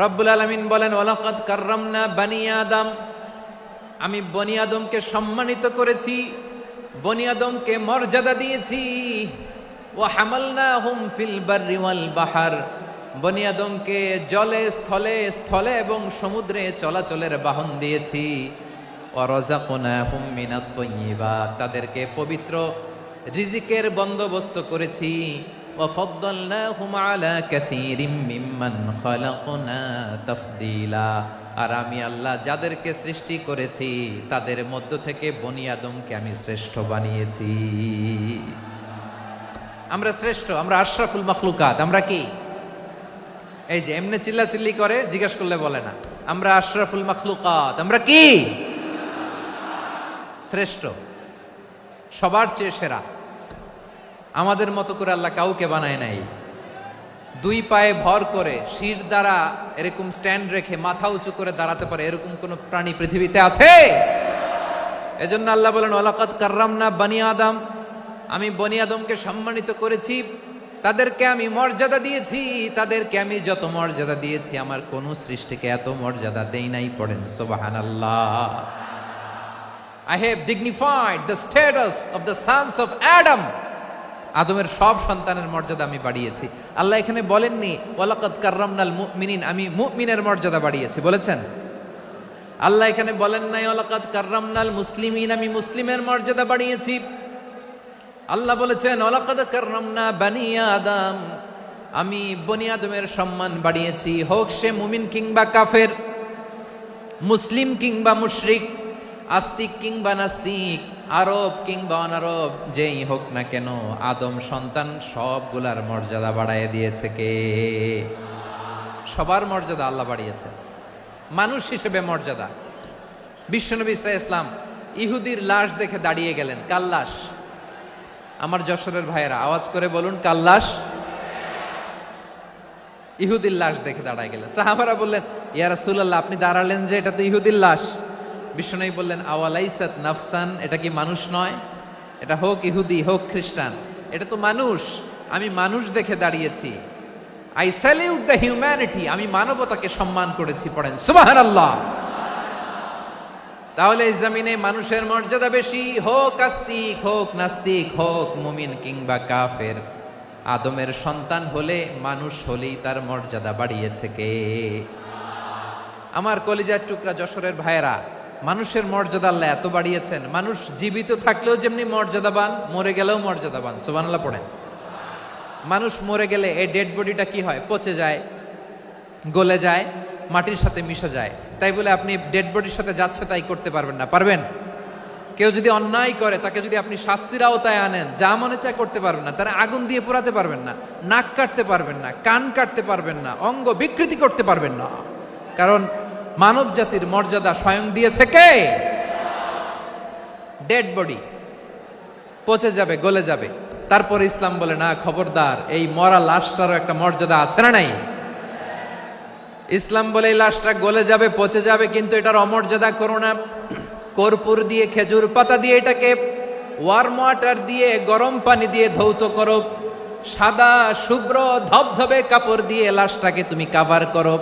রব্বুল আলামিন বলেন, ওয়ালাকাদ কাররামনা বানি আদম, আমি বনি আদমকে সম্মানিত করেছি, বনি আদমকে মর্যাদা দিয়েছি। ওয়া হামালনাহুম ফিল বাররি ওয়াল বাহর, বনি আদমকে জলে স্থলে স্থলে এবং সমুদ্রে চলাচলের বাহন দিয়েছি। ওয়া রাযাকনাহুম মিনাত তাইয়্যিবাত, তাদেরকে পবিত্র রিজিকের বন্দোবস্ত করেছি। ওয়া ফাদ্দালনাহুম আলা কাসীরিম মিম্মান খালাকনা তাফদীলা, আর আমি আল্লাহ যাদেরকে সৃষ্টি করেছি তাদের মধ্য থেকে বনি আদমকে আমি শ্রেষ্ঠ বানিয়েছি। আমরা শ্রেষ্ঠ, আমরা আশরাফুল মাখলুকাত। আমরা কি এই যে এমনি চিল্লাচিল্লি করে জিজ্ঞাসা করলে বলে না, আমরা আশরাফুল মাখলুকাত। আমরা কি শ্রেষ্ঠ, সবার চেয়ে সেরা। আমাদের মতো করে আল্লাহ কাউকে বানায় নাই। দুই পায়ে ভর করে শির দ্বারা এরকম স্ট্যান্ড রেখে মাথা উঁচু করে দাঁড়াতে পারে এরকম কোন প্রাণী পৃথিবীতে আছে? এজন্য আল্লাহ বলেন, ওয়ালাকাদ কাররামনা বানি আদম, আমি বনি আদমকে সম্মানিত করেছি, তাদেরকে আমি মর্যাদা দিয়েছি। তাদেরকে আমি যত মর্যাদা দিয়েছি আমার কোন সৃষ্টিকে এত মর্যাদা দেই নাই। পড়েন সুবহানাল্লাহ। I have dignified the status of the sons of Adam. আদমের সব সন্তানের মর্যাদা আমি বাড়িয়েছি। আল্লাহ এখানে বলেননি ওয়ালাকাদ কাররামনাল মুমিনিন, আমি মুমিনের মর্যাদা বাড়িয়েছি, বলেছেন? আল্লাহ এখানে বলেন নাই ওয়ালাকাদ কাররামনাল মুসলিমিন, আমি মুসলিমের মর্যাদা বাড়িয়েছি। আল্লাহ বলেছেন ওয়ালাকাদ কাররামনা বানি আদম, আমি বনি আদমের সম্মান বাড়িয়েছি। হোক সে মুমিন কিংবা কাফের, মুসলিম কিংবা মুশরিক, আস্তিক কিংবা নাস্তিক, আরব কিংবা অনারব, যেই হোক না কেন আদম সন্তান সবগুলার মর্যাদা বাড়ায় দিয়েছে কে? সবার মর্যাদা আল্লাহ বাড়িয়েছে। মানুষ হিসেবে মর্যাদা। বিশ্বনবী সাল্লাল্লাহু আলাইহি ওয়াসাল্লাম ইহুদির লাশ দেখে দাঁড়িয়ে গেলেন। কার লাশ? আমার যশোরের ভাইয়েরা আওয়াজ করে বলুন, কার লাশ? ইহুদির লাশ দেখে দাঁড়ায় গেলেন। সাহাবারা বললেন, ইয়া রাসূলুল্লাহ, আপনি দাঁড়ালেন যে, এটা তো ইহুদির লাশ। বিশ্বনবী বললেন, আওয়ালাইসাত নাফসান, এটা কি মানুষ নয়? এটা হোক ইহুদি হোক খ্রিস্টান, এটা তো মানুষ। আমি মানুষ দেখে দাঁড়িয়েছি। আই স্যালিউট দ্য হিউম্যানিটি, আমি মানবতাকে সম্মান করেছি। পড়েন সুবহানাল্লাহ। তাহলে এই জমিনে মানুষের মর্যাদা বেশি, হোক আস্তিক হোক নাস্তিক, হোক মুমিন কিংবা কাফের। আদমের সন্তান হলে, মানুষ হলেই তার মর্যাদা বাড়িয়েছে কে? আমার কলিজার টুকরা যশোরের ভাইয়েরা, মানুষের মর্যাদা আল্লাহ এত বাড়িয়েছেন, মানুষ জীবিত থাকলেও যেমনি মর্যাদাবান, মরে গেলেও মর্যাদাবান। সুবহানাল্লাহ পড়েন। মানুষ মরে গেলে এই ডেড বডিটা কি হয়? পচে যায়, গলে যায়, মাটির সাথে মিশে যায়। তাই বলে আপনি ডেড বডির সাথে যাচ্ছে তাই করতে পারবেন না। পারবেন? কেউ যদি অন্যায় করে তাকে যদি আপনি শাস্তির আওতায় আনেন, যা মনে চায় করতে পারবেন না। তারা আগুন দিয়ে পোড়াতে পারবেন না, নাক কাটতে পারবেন না, কান কাটতে পারবেন না, অঙ্গ বিকৃতি করতে পারবেন না। কারণ মানব জাতির মর্যাদা স্বয়ং দিয়েছে কে? ডেড বডি পচে যাবে, গলে যাবে। তারপরে ইসলাম বলে, না খবরদার, এই মরা লাশটারও একটা মর্যাদা আছে না নাই? ইসলাম বলে এই লাশটা গলে যাবে, পচে যাবে, কিন্তু এটার অমর্যাদা করো না। কর্পূর দিয়ে, খেজুর পাতা দিয়ে এটাকে ওয়ার্ম ওয়াটার দিয়ে, গরম পানি দিয়ে ধৌত করো। সাদা শুভ্র ধবধবে কাপড় দিয়ে লাশটাকে তুমি কাভার করো।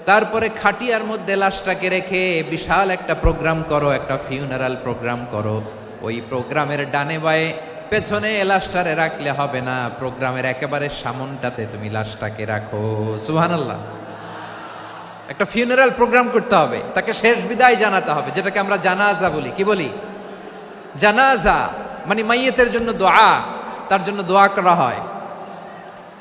তারপরে খাটিয়ার মধ্যে লাশটাকে রেখে বিশাল একটা প্রোগ্রাম করো, একটা ফিউনারাল প্রোগ্রাম করো। ওই প্রোগ্রামের ডানে বায়ে পেছনে লাশটারে রাখলে হবে না, প্রোগ্রামের একেবারে সামনটাতে তুমি লাশটাকে রাখো। সুবহানাল্লাহ। একটা ফিউনারাল প্রোগ্রাম করতে হবে, তাকে শেষ বিদায় জানাতে হবে, যেটাকে আমরা জানাজা বলি। কি বলি? জানাজা মানে মাইয়েতের জন্য দোয়া, তার জন্য দোয়া করা হয়।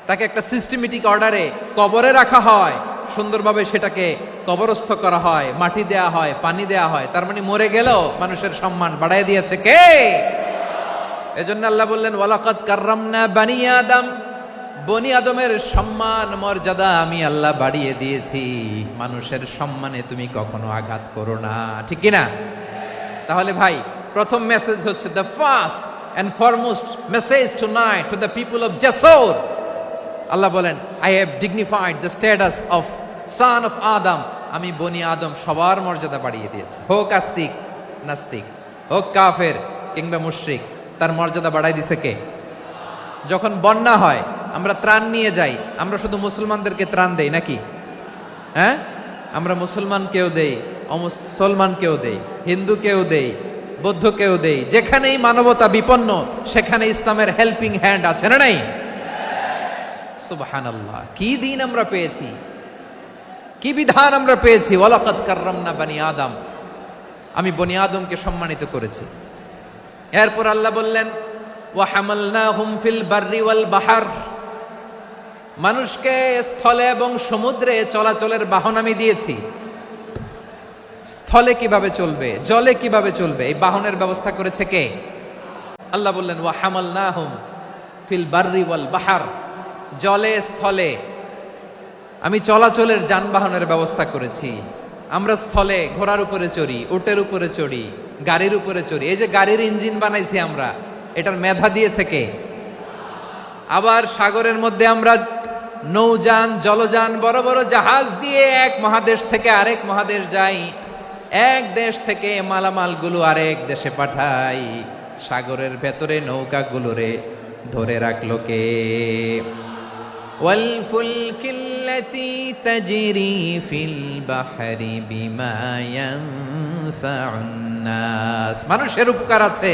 তাকে একটা সিস্টেমেটিক অর্ডারে কবরে রাখা হয়, সুন্দরভাবে সেটাকে কবরস্থ করা হয়, মাটি দেয়া হয়, পানি দেয়া হয়। তার মানে মরে গেলেও মানুষের সম্মান বাড়ায় দিয়েছে কে? এজন্য আল্লাহ বললেন, ওয়ালাকাদ কাররামনা বানি আদম, বনি আদমের সম্মান মর্যাদা আমি আল্লাহ বাড়িয়ে দিয়েছি। মানুষের সম্মানে তুমি কখনো আঘাত করো না, ঠিক কি না? তাহলে ভাই, প্রথম মেসেজ হচ্ছে, the first and foremost message tonight to the people of Jashore. আল্লাহ বলেন, I have dignified the status of son of Adam, আমি বনি আদম সবার মর্যাদা বাড়িয়ে দিয়েছি। হোক আস্তিক নাস্তিক, হোক কাফের কিংবা মুশরিক, তার মর্যাদা বাড়াই দিছে কে? যখন বন্যা হয়, আমরা ত্রাণ নিয়ে যাই, আমরা শুধু মুসলমানদেরকে ত্রাণ দেই নাকি? হ্যাঁ, আমরা মুসলমানকেও দেই, অমুসলমানকেও দেই, হিন্দুকেও দেই, বৌদ্ধকেও দেই। যেখানেই মানবতা বিপন্ন সেখানে ইসলামের হেল্পিং হ্যান্ড আছে না নাই? সুবহানাল্লাহ, কি দিন আমরা পেয়েছি, কি বিধান আমরা পেয়েছি। ওয়ালাকাদ কাররামনা বানি আদম, আমি বনি আদমকে সম্মানিত করেছি। এরপর আল্লাহ বললেন ওয়া হামালনাহুম ফিল বাররি ওয়াল বাহর, মানুষকে স্থলে এবং সমুদ্রে চলাচলের বাহন আমি দিয়েছি। স্থলে কিভাবে চলবে, জলে কিভাবে চলবে, এই বাহনের ব্যবস্থা করেছে কে? আল্লাহ বললেন ওয়া হামালনাহুম ফিল বাররি ওয়াল বাহর, জলে স্থলে আমি চলাচলের যানবাহনের ব্যবস্থা করেছি। আমরা স্থলে ঘোড়ার উপরে চড়ি, উটের উপরে চড়ি, গাড়ির উপরে চড়ি। এই যে গাড়ির ইঞ্জিন বানাইছি আমরা, এটার মেধা দিয়েছে কে? আবার সাগরের মধ্যে আমরা নৌযান, জলযান, বড় বড় জাহাজ দিয়ে এক মহাদেশ থেকে আরেক মহাদেশ যাই, এক দেশ থেকে মালামালগুলো আরেক দেশে পাঠাই। সাগরের ভেতরে নৌকাগুলোরে ধরে রাখলো কে? والفلك التي تجري في البحر بما ينفع الناس, মানুষের উপকার আছে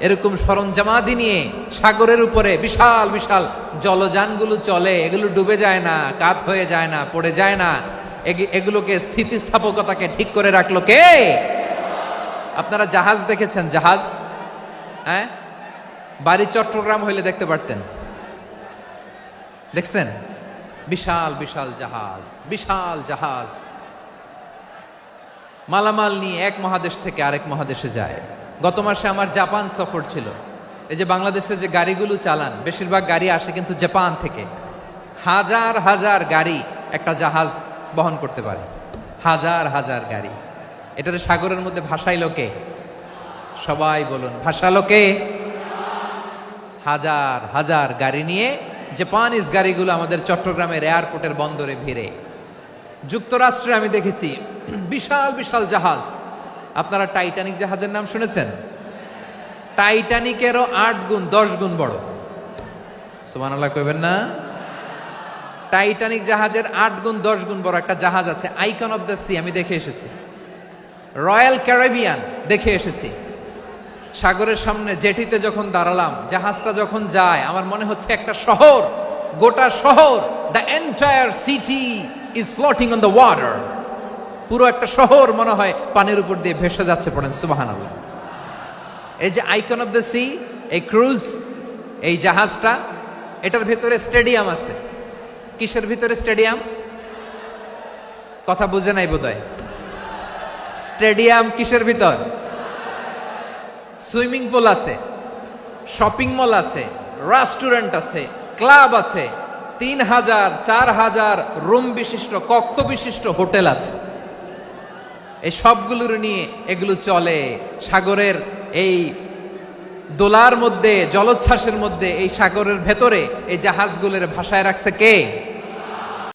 এরকম সরঞ্জামাদি নিয়ে সাগরের উপরে বিশাল বিশাল জলযানগুলো চলে। এগুলো ডুবে যায় না, কাত হয়ে যায় না, পড়ে যায় না। এগুলোকে স্থিতিস্থাপকতাকে ঠিক করে রাখলো কে? আপনারা জাহাজ দেখেছেন? জাহাজ, হ্যাঁ, বাড়ি চট্টগ্রাম হইলে দেখতে পারতেন। দেখছেন? বিশাল বিশাল জাহাজ, বিশাল জাহাজ মালামাল নিয়ে এক মহাদেশ থেকে আরেক মহাদেশে যায়। গত মাসে আমার জাপান সফর ছিল। এই যে বাংলাদেশে যে গাড়িগুলো চালান, বেশিরভাগ গাড়ি আসে কিন্তু জাপান থেকে। হাজার হাজার গাড়ি একটা জাহাজ বহন করতে পারে, হাজার হাজার গাড়ি। এটারে সাগরের মধ্যে ভাসাইলো কে? সবাই বলুন, ভাসালো কে? হাজার হাজার গাড়ি নিয়ে জাপানিজ গাড়িগুলো আমাদের চট্টগ্রামের এয়ারপোর্টের বন্দরে ভিড়ে। যুক্তরাষ্ট্রে আমি দেখেছি বিশাল বিশাল জাহাজ। আপনারা টাইটানিক জাহাজের নাম শুনেছেন? টাইটানিকেরও 8 গুণ 10 গুণ বড়। সুবহানাল্লাহ কইবেন না? টাইটানিক জাহাজের 8 গুণ 10 গুণ বড় একটা জাহাজ আছে, আইকন অফ দ্য সি, আমি দেখে এসেছি। রয়্যাল ক্যারিবিয়ান দেখে এসেছি। সাগরের সামনে জেটিতে যখন দাঁড়ালাম, জাহাজটা যখন যায়, আমার মনে হচ্ছে একটা শহর, গোটা শহর, the entire city is floating on the water. পুরো একটা শহর মনে হয় পানির উপর দিয়ে ভেসে যাচ্ছে। পড়েন সুবহানাল্লাহ। এই যে আইকন অফ দ্য সি, এই ক্রুজ, এই জাহাজটা, এটার ভিতরে স্টেডিয়াম আছে। কিসের ভিতরে স্টেডিয়াম? কথা বুঝে নাই বোধহয়। স্টেডিয়াম কিসের ভিতর? সুইমিং পুল আছে, শপিং মল আছে, রেস্টুরেন্ট আছে, ক্লাব আছে, 3000 4000 রুম বিশিষ্ট, কক্ষ বিশিষ্ট হোটেল আছে। এই সবগুলোর নিয়ে এগুলো চলে সাগরের এই দোলার মধ্যে, জলোচ্ছ্বাসের মধ্যে। এই সাগরের ভেতরে এই জাহাজগুলোর ভাষায় রাখছে কে?